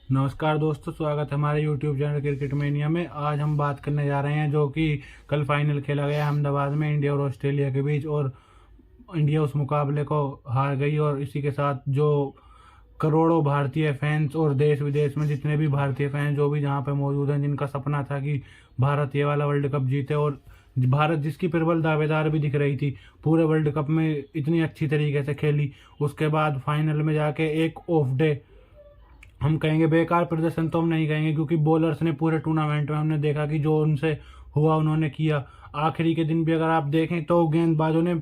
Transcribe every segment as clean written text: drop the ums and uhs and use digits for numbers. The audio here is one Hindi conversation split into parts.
नमस्कार दोस्तों, स्वागत है हमारे YouTube चैनल क्रिकेट मेनिया में। आज हम बात करने जा रहे हैं जो कि कल फाइनल खेला गया अहमदाबाद में इंडिया और ऑस्ट्रेलिया के बीच, और इंडिया उस मुकाबले को हार गई। और इसी के साथ जो करोड़ों भारतीय फैंस और देश विदेश में जितने भी भारतीय फैंस जो भी जहां पे मौजूद हैं, जिनका सपना था कि भारत ये वाला वर्ल्ड कप जीते, और भारत जिसकी प्रबल दावेदार भी दिख रही थी, पूरे वर्ल्ड कप में इतनी अच्छी तरीके से खेली, उसके बाद फाइनल में जाके एक ऑफ डे, हम कहेंगे बेकार प्रदर्शन तो हम नहीं कहेंगे, क्योंकि बॉलर्स ने पूरे टूर्नामेंट में हमने देखा कि जो उनसे हुआ उन्होंने किया। आखिरी के दिन भी अगर आप देखें तो गेंदबाजों ने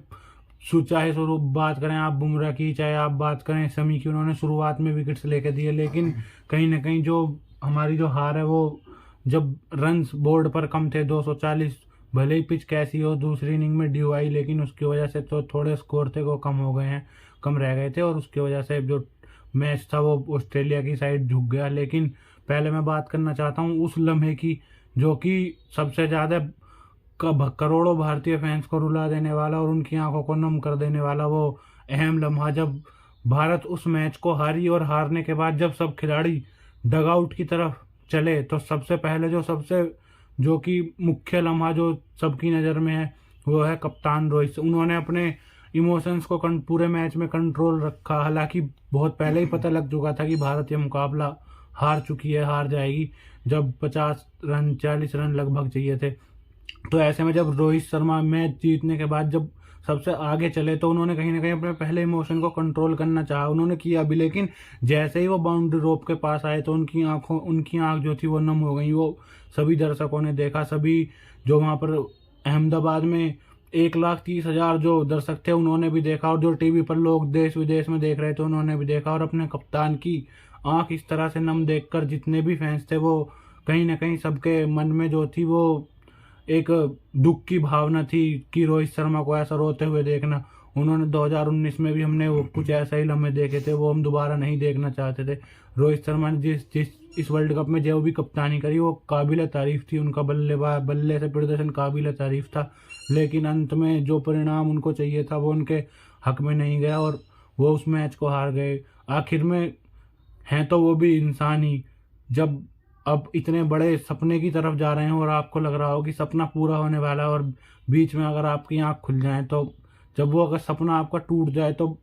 चाहे शुरू बात करें आप बुमराह की, चाहे आप बात करें शमी की, उन्होंने शुरुआत में विकेट्स लेके दिए, लेकिन कहीं ना कहीं जो हमारी जो हार है वो, जब रन्स बोर्ड पर कम थे 240, भले ही पिच कैसी हो, दूसरी इनिंग में ड्यू आई, लेकिन उसकी वजह से तो थोड़े स्कोर थे वो कम हो गए हैं, कम रह गए थे, और उसकी वजह से जो मैच था वो ऑस्ट्रेलिया की साइड झुक गया। लेकिन पहले मैं बात करना चाहता हूँ उस लम्हे की जो कि सबसे ज़्यादा करोड़ों भारतीय फैंस को रुला देने वाला और उनकी आंखों को नम कर देने वाला वो अहम लम्हा, जब भारत उस मैच को हारी, और हारने के बाद जब सब खिलाड़ी डगआउट की तरफ चले, तो सबसे पहले जो कि मुख्य लम्हा जो सबकी नज़र में है वो है कप्तान रोहित। उन्होंने अपने इमोशंस को पूरे मैच में कंट्रोल रखा। हालांकि बहुत पहले ही पता लग चुका था कि भारत ये मुकाबला हार चुकी है, हार जाएगी, जब 50 रन 40 रन लगभग चाहिए थे। तो ऐसे में जब रोहित शर्मा मैच जीतने के बाद जब सबसे आगे चले, तो उन्होंने कहीं ना कहीं अपने पहले इमोशन को कंट्रोल करना चाहा, उन्होंने किया भी, लेकिन जैसे ही वो बाउंड्री रोप के पास आए तो उनकी आंख जो थी वो नम हो गई। वो सभी दर्शकों ने देखा, सभी जो वहाँ पर अहमदाबाद में 1,30,000 जो दर्शक थे उन्होंने भी देखा, और जो टीवी पर लोग देश विदेश में देख रहे थे उन्होंने भी देखा, और अपने कप्तान की आंख इस तरह से नम देखकर जितने भी फैंस थे वो कहीं ना कहीं सबके मन में जो थी वो एक दुख की भावना थी कि रोहित शर्मा को ऐसा रोते हुए देखना। उन्होंने 2019 में भी हमने वो कुछ ऐसा ही लम्हे देखे थे, वो हम दोबारा नहीं देखना चाहते थे। रोहित शर्मा ने जिस जिस इस वर्ल्ड कप में जो भी कप्तानी करी वो काबिल तारीफ थी, उनका बल्ले से प्रदर्शन काबिल तारीफ था, लेकिन अंत में जो परिणाम उनको चाहिए था वो उनके हक में नहीं गया, और वो उस मैच को हार गए। आखिर में हैं तो वो भी इंसान ही, जब अब इतने बड़े सपने की तरफ जा रहे हैं और आपको लग रहा हो कि सपना पूरा होने वाला है, और बीच में अगर आपकी आंख खुल जाए, तो जब वो अगर सपना आपका टूट जाए तो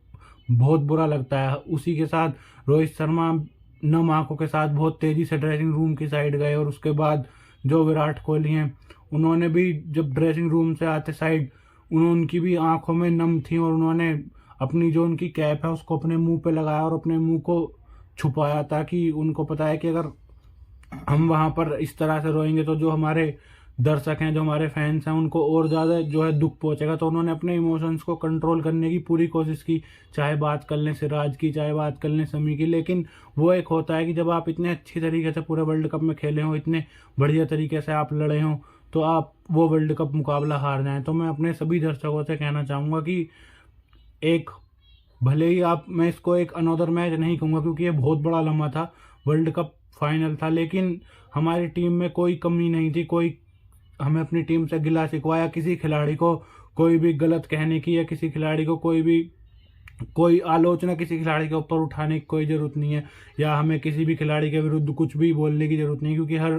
बहुत बुरा लगता है। उसी के साथ रोहित शर्मा नम आंखों के साथ बहुत तेजी से ड्रेसिंग रूम की साइड गए, और उसके बाद जो विराट कोहली हैं उन्होंने भी जब ड्रेसिंग रूम से आते साइड, उनकी भी आंखों में नम थी, और उन्होंने अपनी जो उनकी कैप है उसको अपने मुंह पे लगाया और अपने मुंह को छुपाया, ताकि उनको पता है कि अगर हम वहां पर इस तरह से रोएंगे तो जो हमारे दर्शक हैं, जो हमारे फैंस हैं, उनको और ज़्यादा जो है दुख पहुंचेगा। तो उन्होंने अपने इमोशंस को कंट्रोल करने की पूरी कोशिश की, चाहे बात कर लें सिराज की, चाहे बात कर लें शमी की। लेकिन वो एक होता है कि जब आप इतने अच्छी तरीके से पूरे वर्ल्ड कप में खेले हो, इतने बढ़िया तरीके से आप लड़े हो, तो आप वो वर्ल्ड कप मुकाबला हार जाएं। तो मैं अपने सभी दर्शकों से कहना चाहूँगा कि एक, भले ही आप, मैं इसको एक अनोदर मैच नहीं कहूँगा क्योंकि ये बहुत बड़ा लम्हा था, वर्ल्ड कप फाइनल था, लेकिन हमारी टीम में कोई कमी नहीं थी, कोई हमें अपनी टीम से गिला शिकवाया, किसी खिलाड़ी को कोई भी गलत कहने की या किसी खिलाड़ी को कोई आलोचना किसी खिलाड़ी के ऊपर उठाने की कोई ज़रूरत नहीं है, या हमें किसी भी खिलाड़ी के विरुद्ध कुछ भी बोलने की ज़रूरत नहीं, क्योंकि हर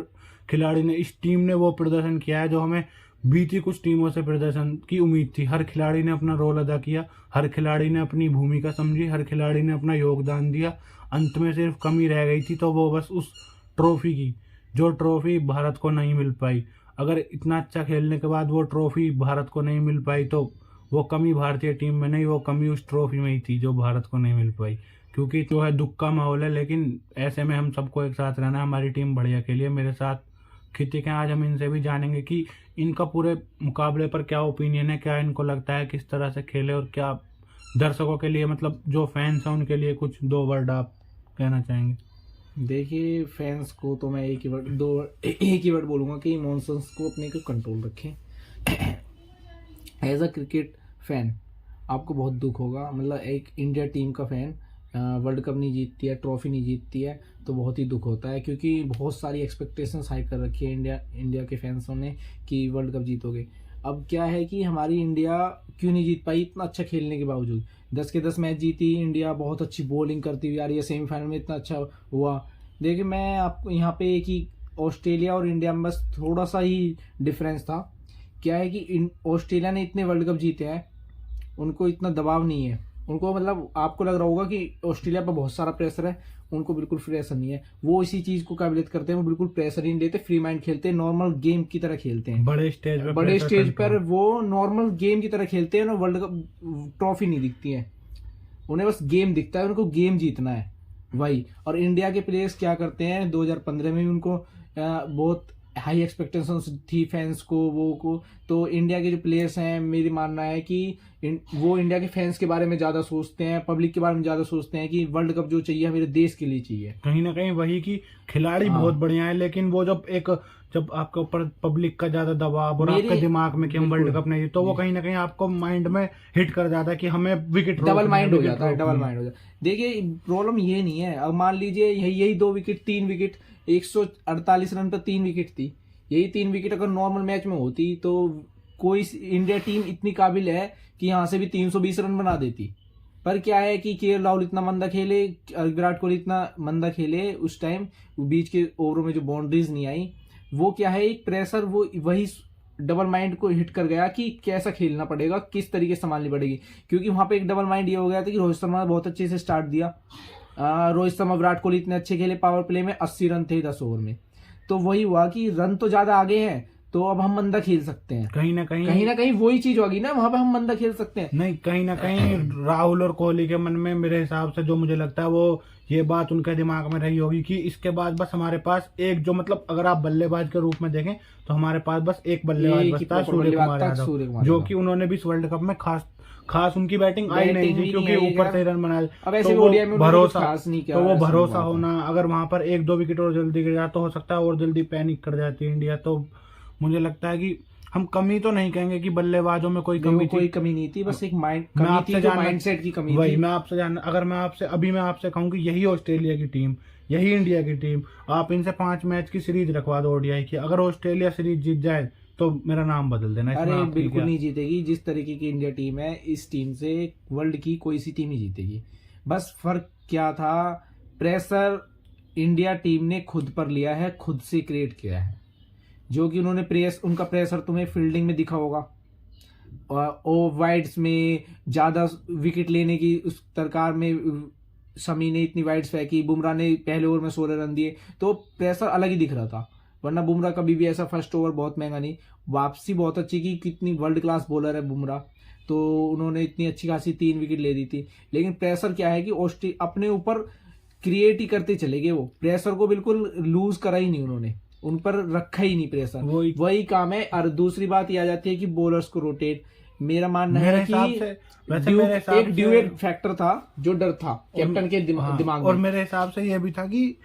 खिलाड़ी ने, इस टीम ने वो प्रदर्शन किया है जो हमें बीती कुछ टीमों से प्रदर्शन की उम्मीद थी। हर खिलाड़ी ने अपना रोल अदा किया, हर खिलाड़ी ने अपनी भूमिका समझी, हर खिलाड़ी ने अपना योगदान दिया। अंत में सिर्फ कमी रह गई थी, तो वो बस उस ट्रॉफी की, जो ट्रॉफी भारत को नहीं मिल पाई। अगर इतना अच्छा खेलने के बाद वो ट्रॉफी भारत को नहीं मिल पाई, तो वो कमी भारतीय टीम में नहीं, वो कमी उस ट्रॉफी में ही थी जो भारत को नहीं मिल पाई। क्योंकि जो है दुख का माहौल है, लेकिन ऐसे में हम सबको एक साथ रहना है। हमारी टीम बढ़िया खेली है, मेरे साथ कृतिक हैं, आज हम इनसे भी जानेंगे कि इनका पूरे मुकाबले पर क्या ओपिनियन है, क्या इनको लगता है किस तरह से खेले, और क्या दर्शकों के लिए, मतलब जो फैंस हैं उनके लिए कुछ दो वर्ड आप कहना चाहेंगे। देखिए, फैंस को तो मैं एक ही वर्ड बोलूँगा कि इमोशंस को अपने को कंट्रोल रखें। एज अ क्रिकेट फैन आपको बहुत दुख होगा, मतलब एक इंडिया टीम का फैन वर्ल्ड कप नहीं जीतती है, ट्रॉफी नहीं जीतती है, तो बहुत ही दुख होता है, क्योंकि बहुत सारी एक्सपेक्टेशंस हाई कर रखी है इंडिया के फैंसों ने कि वर्ल्ड कप जीतोगे। अब क्या है कि हमारी इंडिया क्यों नहीं जीत पाई इतना अच्छा खेलने के बावजूद। 10 के 10 मैच जीती इंडिया, बहुत अच्छी बॉलिंग करती हुई आ रही है, सेमीफाइनल में इतना अच्छा हुआ, देखिए मैं आपको यहाँ पे एक ही, ऑस्ट्रेलिया और इंडिया में बस थोड़ा सा ही डिफरेंस था। क्या है कि ऑस्ट्रेलिया ने इतने वर्ल्ड कप जीते हैं, उनको इतना दबाव नहीं है। उनको मतलब आपको लग रहा होगा कि ऑस्ट्रेलिया पर बहुत सारा प्रेशर है, उनको बिल्कुल प्रेशर नहीं है। वो इसी चीज को काबिलियत करते हैं, वो बिल्कुल प्रेशर ही नहीं लेते, फ्री माइंड खेलते हैं, नॉर्मल गेम की तरह खेलते हैं। बड़े स्टेज पर वो नॉर्मल गेम की तरह खेलते हैं ना। वर्ल्ड कप ट्रॉफी नहीं दिखती है उन्हें, बस गेम दिखता है, उनको गेम जीतना है वही। और इंडिया के प्लेयर्स क्या करते हैं, 2015 में भी उनको बहुत हाई एक्सपेक्टेशंस थी फैंस को, वो को। तो इंडिया के जो प्लेयर्स हैं, मेरी मानना है कि वो इंडिया के फैंस के बारे में ज्यादा सोचते हैं, पब्लिक के बारे में ज्यादा सोचते हैं कि वर्ल्ड कप जो चाहिए मेरे देश के लिए चाहिए। कहीं ना कहीं वही कि खिलाड़ी बहुत बढ़िया है, लेकिन वो जब आपके ऊपर पब्लिक का ज्यादा दबाव और आपके दिमाग में कि हम वर्ल्ड कप नहीं, तो वो कहीं ना कहीं आपको माइंड में हिट कर जाता है कि हमें विकेट, डबल माइंड हो जाता है, डबल माइंड हो जाता है। देखिए प्रॉब्लम ये नहीं है, अब मान लीजिए यही 2 विकेट 3 विकेट 148 रन पर 3 विकेट थी, यही 3 विकेट अगर नॉर्मल मैच में होती तो कोई इंडिया टीम इतनी काबिल है कि यहां से भी 320 रन बना देती। पर क्या है कि केएल राहुल इतना मंदा खेले, विराट कोहली इतना मंदा खेले उस टाइम, बीच के ओवरों में जो बाउंड्रीज नहीं आई, वो क्या है एक प्रेशर, वो वही डबल माइंड को हिट कर गया कि कैसा खेलना पड़ेगा, किस तरीके से संभालनी पड़ेगी। क्योंकि वहां पे एक डबल माइंड ये हो गया था कि रोहित शर्मा ने बहुत अच्छे से स्टार्ट दिया, रोहित शर्मा विराट कोहली इतने अच्छे खेले, पावर प्ले में 80 रन थे 10 ओवर में। तो वही हुआ कि रन तो ज्यादा आगे हैं, तो अब हम मंदा खेल सकते हैं। कहीं ना कहीं वही चीज होगी ना, वहां पे हम मंदा खेल सकते हैं। नहीं, कहीं ना कहीं राहुल और कोहली के मन में मेरे हिसाब से जो मुझे लगता है वो ये बात उनके दिमाग में रही होगी कि इसके बाद बस हमारे पास एक, जो मतलब अगर आप बल्लेबाज के रूप में देखें तो हमारे पास बस एक बल्लेबाज बचता है, सूर्य कुमार यादव, जो कि उन्होंने भी इस वर्ल्ड कप में खास उनकी बैटिंग आई नहीं थी, क्योंकि ऊपर से रन बनाए। तो वो भरोसा होना, अगर वहां पर 1-2 विकेट और जल्दी गिर जाए तो हो सकता है और जल्दी पैनिक कर जाती है इंडिया। तो मुझे लगता है कि हम कमी तो नहीं कहेंगे कि बल्लेबाजों में कोई कमी नहीं थी, बस एक माइंडसेट की कमी वही थी। मैं आपसे अगर मैं आपसे कहूँ कि यही ऑस्ट्रेलिया की टीम, यही इंडिया की टीम, आप इनसे 5 मैच की सीरीज रखवा दो ओडीआई की, अगर ऑस्ट्रेलिया सीरीज जीत जाए तो मेरा नाम बदल देना। अरे बिल्कुल नहीं जीतेगी, जिस तरीके की इंडिया टीम है, इस टीम से वर्ल्ड की कोई सी टीम ही जीतेगी। बस फर्क क्या था, प्रेशर इंडिया टीम ने खुद पर लिया है, खुद से क्रिएट किया है, जो कि उन्होंने उनका प्रेशर तुम्हें फील्डिंग में दिखा होगा, और वाइड्स में ज्यादा विकेट लेने की उस तरकार में शमी ने इतनी वाइड्स फेंकी, बुमराह ने पहले ओवर में 16 रन दिए, तो प्रेशर अलग ही दिख रहा था। वरना बुमराह कभी भी ऐसा फर्स्ट ओवर बहुत महंगा नहीं, वापसी बहुत अच्छी की, कितनी वर्ल्ड क्लास बॉलर है बुमराह, तो उन्होंने इतनी अच्छी खासी 3 विकेट ले दी थी। लेकिन प्रेशर क्या है कि अपने ऊपर क्रिएट ही करते चले गए, वो प्रेशर को बिल्कुल लूज करा ही नहीं उन्होंने, उन पर रखा ही नहीं प्रेशर, वही काम है। और दूसरी बात ये आ जाती है कि बॉलर्स को रोटेट, मेरा मानना है कि एक ड्यूएट फैक्टर था, जो डर था कैप्टन के दिमाग में। और मेरे हिसाब से ये भी था कि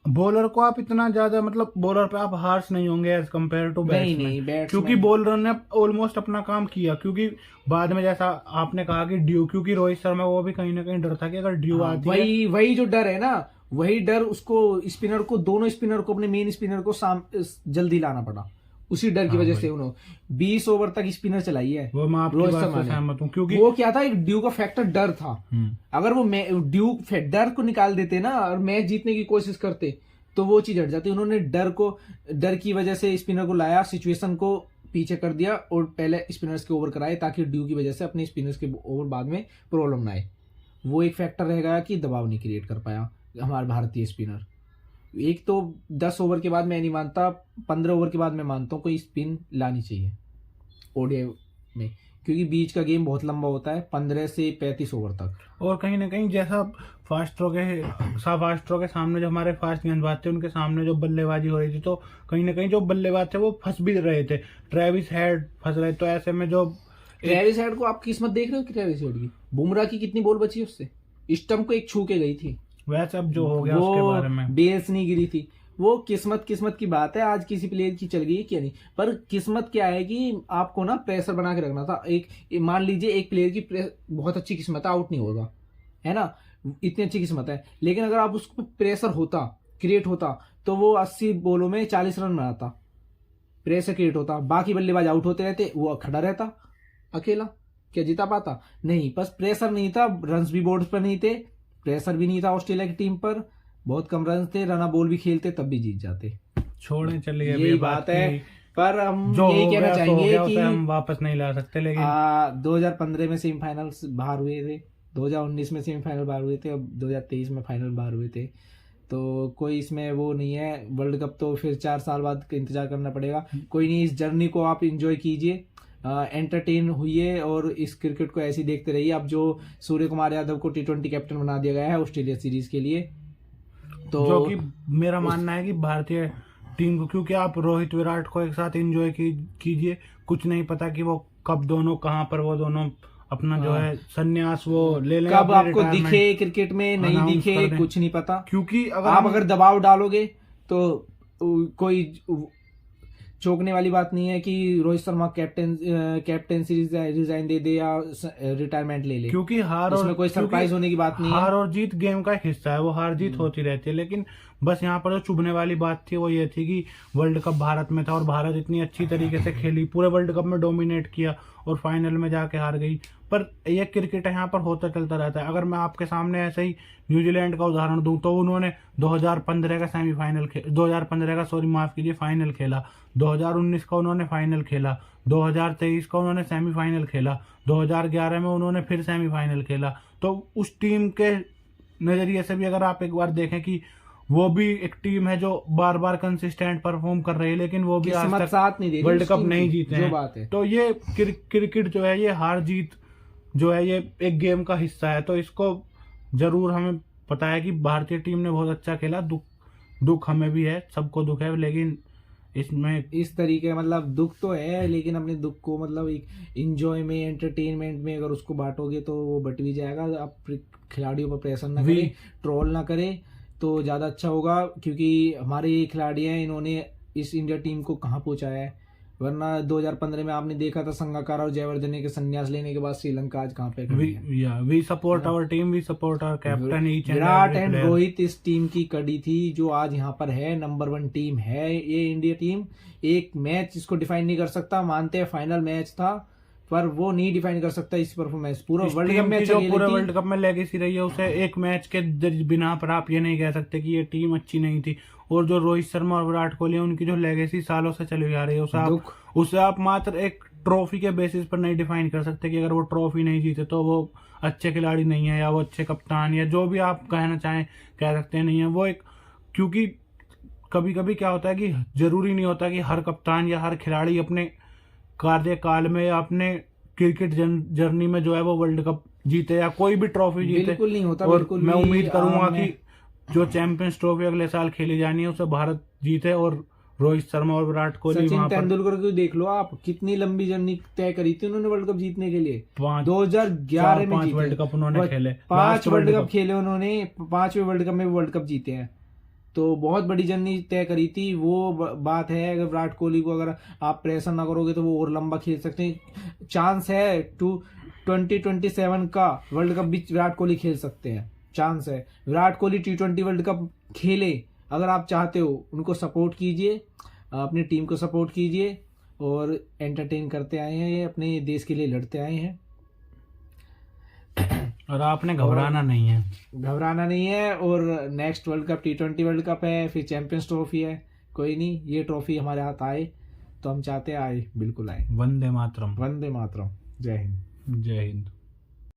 बॉलर को आप इतना ज्यादा, मतलब बॉलर पे आप हार्श नहीं होंगे एज कम्पेयर टू बैट्समैन, क्योंकि बॉलर ने ऑलमोस्ट अपना काम किया। क्योंकि बाद में जैसा आपने कहा कि ड्यू, क्योंकि रोहित शर्मा वो भी कहीं ना कहीं डर था कि अगर ड्यू आती है, वही जो डर है ना, वही डर उसको स्पिनर को, दोनों स्पिनर को, अपने मेन स्पिनर को जल्दी लाना पड़ा, उसी डर की वजह से उन्होंने 20 ओवर तक स्पिनर चलाई है। वो मैं आपकी बात से सहमत हूं, क्योंकि वो क्या था, एक ड्यू का फैक्टर डर था। अगर वो ड्यू डर को निकाल देते ना और मैच जीतने की कोशिश करते तो वो चीज हट जाती। उन्होंने डर की वजह से स्पिनर को लाया, सिचुएशन को पीछे कर दिया और पहले स्पिनर्स के ओवर कराए, ताकि ड्यू की वजह से अपने स्पिनर्स के ओवर बाद में प्रॉब्लम ना आए। वो एक फैक्टर रह गया कि दबाव नहीं क्रिएट कर पाया हमारे भारतीय स्पिनर। एक तो 10 ओवर के बाद मैं नहीं मानता, 15 ओवर के बाद मैं मानता हूँ कोई स्पिन लानी चाहिए ओडीआई में, क्योंकि बीच का गेम बहुत लंबा होता है, 15 से 35 ओवर तक। और कहीं ना कहीं जैसा फास्टरों के सामने जो हमारे फास्ट गेंदबाज थे, उनके सामने जो बल्लेबाजी हो रही थी, तो कहीं ना कहीं जो बल्लेबाज थे वो फंस भी रहे थे। ट्रेविस हेड फंस रहे, तो ऐसे में जो ट्रेविस हेड को आप किस्मत देख रहे हो कि ट्रेविस हेड की, बुमराह की कितनी बॉल बची उससे, स्टंप को एक छू के गई थी, वैसे अब जो हो गया उसके बारे में बेल्स नहीं गिरी थी। वो किस्मत की बात है, आज किसी प्लेयर की चल गई क्या नहीं, पर किस्मत क्या है कि आपको ना प्रेशर बना के रखना था। मान लीजिए एक प्लेयर की बहुत अच्छी किस्मत है, आउट नहीं होगा, है ना, इतनी अच्छी किस्मत है, लेकिन अगर आप उसको प्रेशर क्रिएट होता तो वो 80 बॉलों में 40 रन बनाता, प्रेशर क्रिएट होता, बाकी बल्लेबाज आउट होते रहते, वो खड़ा रहता अकेला, क्या जीता पाता? नहीं, बस प्रेशर नहीं था, रन्स भी बोर्ड पर नहीं थे, प्रेशर भी नहीं था ऑस्ट्रेलिया की टीम पर, बहुत कम रन थे, रन बॉल भी खेलते तब भी जीत जाते। छोड़ें, चलिए यही अभी बात है। की पर हम जो यही हो कहना गया सो हो चाहेंगे गया, कि उसे हम वापस नहीं ला सकते, लेकिन 2015 में सेमीफाइनल्स बाहर हुए थे, 2019 में सेमीफाइनल बाहर हुए थे, अब 2023 में फाइनल बाहर हुए थे, तो कोई इसमें वो नहीं है। वर्ल्ड कप तो फिर 4 साल बाद इंतजार करना पड़ेगा। कोई नहीं, इस जर्नी को आप इंजॉय कीजिए, एंटरटेन हुइए और इस क्रिकेट को ऐसे ही देखते रहिए। अब जो सूर्य कुमार यादव को T20 कैप्टन बना दिया गया है ऑस्ट्रेलिया सीरीज के लिए, तो जो कि मेरा मानना है कि भारतीय टीम को, क्योंकि आप रोहित विराट को एक साथ एंजॉय कीजिए, कुछ नहीं पता कि वो कब दोनों कहाँ पर वो दोनों अपना जो है संन्यास वो ले लें, कब अपने आपको retirement दिखे क्रिकेट में नहीं announce दिखे कर दें। कुछ नहीं पता। क्योंकि आप अगर दबाव डालोगे तो कोई चौंकने वाली बात नहीं है कि रोहित शर्मा कैप्टेंसी रिजाइन दे दे या रिटायरमेंट ले ले, क्योंकि हार और इसमें कोई सरप्राइज होने की बात नहीं है। हार और जीत गेम का एक हिस्सा है, वो हार जीत होती रहती है, लेकिन बस यहाँ पर जो चुभने वाली बात थी वो ये थी कि वर्ल्ड कप भारत में था और भारत इतनी अच्छी तरीके से खेली, पूरे वर्ल्ड कप में डोमिनेट किया और फाइनल में जाके हार गई। पर यह क्रिकेट है, यहाँ पर होता चलता रहता है। अगर मैं आपके सामने ऐसे ही न्यूजीलैंड का उदाहरण दूं तो उन्होंने 2015 का सेमीफाइनल 2015 का माफ कीजिए फाइनल खेला, 2019 का उन्होंने फाइनल खेला, 2023 का उन्होंने सेमीफाइनल खेला, 2011 में उन्होंने फिर सेमीफाइनल खेला। तो उस टीम के नज़रिए से भी अगर आप एक बार देखें कि वो भी एक टीम है जो बार बार कंसिस्टेंट परफॉर्म कर रही है, लेकिन वो भी आज किस्मत तक साथ नहीं दे रही वर्ल्ड उस कप टीम नहीं की, जीते जो हैं। बात है। तो ये क्रिकेट जो है ये हार जीत जो है ये एक गेम का हिस्सा है। तो इसको जरूर हमें पता है कि भारतीय टीम ने बहुत अच्छा खेला, दुख हमें भी है, सबको दुख है, लेकिन इसमें इस तरीके मतलब दुख तो है, लेकिन अपने दुख को मतलब एक इंजॉय में, एंटरटेनमेंट में अगर उसको बांटोगे तो वो बट भी जाएगा। आप खिलाड़ियों पर प्रेशर ना करें, ट्रोल ना करें तो ज़्यादा अच्छा होगा, क्योंकि हमारे ये खिलाड़ी हैं, इन्होंने इस इंडिया टीम को कहाँ पहुँचाया है। वरना 2015 में आपने देखा था संगाकारा और जयवर्धने के संन्यास लेने के बाद श्रीलंका आज कहाँ पे खड़ी है। We support our team, we support our captain, each and Virat and Rohit इस टीम की कड़ी थी जो आज यहाँ पर है। नंबर 1 टीम है ये इंडिया टीम। एक मैच इसको डिफाइन नहीं कर सकता, मानते हैं फाइनल मैच था, पर वो नहीं डिफाइन कर सकता इस परफॉर्मेंस। पूरा वर्ल्ड कप में जो पूरे वर्ल्ड कप में लेगेसी रही है, उसे एक मैच के बिना पर आप ये नहीं कह सकते कि ये टीम अच्छी नहीं थी। और जो रोहित शर्मा और विराट कोहली, उनकी जो लेगेसी सालों से चली आ रही है, उसे आप मात्र एक ट्रॉफी के बेसिस पर नहीं डिफाइन कर सकते कि अगर वो ट्रॉफी नहीं जीते तो वो अच्छे खिलाड़ी नहीं है या वो अच्छे कप्तान या जो भी आप कहना चाहें कह सकते नहीं है। वो एक, क्योंकि कभी कभी क्या होता है कि जरूरी नहीं होता कि हर कप्तान या हर खिलाड़ी अपने कार्यकाल में या अपने क्रिकेट जर्नी में जो है वो वर्ल्ड कप जीते या कोई भी ट्रॉफी जीते। बिल्कुल नहीं होता। और मैं उम्मीद करूंगा कि जो चैंपियंस ट्रॉफी अगले साल खेली जानी है उसे भारत जीते और रोहित शर्मा और विराट कोहली। सचिन तेंदुलकर को देख लो आप, कितनी लंबी जर्नी तय करी थी उन्होंने वर्ल्ड कप जीतने के लिए। 2011 में जीते, वर्ल्ड कप उन्होंने खेले, 5 वर्ल्ड कप खेले उन्होंने, 5वें वर्ल्ड कप में वर्ल्ड कप जीते हैं। तो बहुत बड़ी जर्नी तय करी थी। वो बात है, अगर विराट कोहली को अगर आप प्रेशर ना करोगे तो वो और लंबा खेल सकते हैं। चांस है 2027 का वर्ल्ड कप भी विराट कोहली खेल सकते हैं, चांस है। Virat Kohli T20 world cup खेले, अगर आप चाहते हो उनको सपोर्ट कीजिए, अपनी टीम को सपोर्ट कीजिए और एंटरटेन करते आए हैं, ये अपने देश के लिए लड़ते आए हैं और आपने घबराना नहीं है। और next world cup T20 world cup है, फिर चैंपियंस ट्रॉफी है। कोई नहीं, ये ट्रॉफी हमारे हाथ आए तो हम चाहते आए, बिल्कुल आए। वंदे मातरम। वंदे मातरम। जय हिंद। जय हिंद।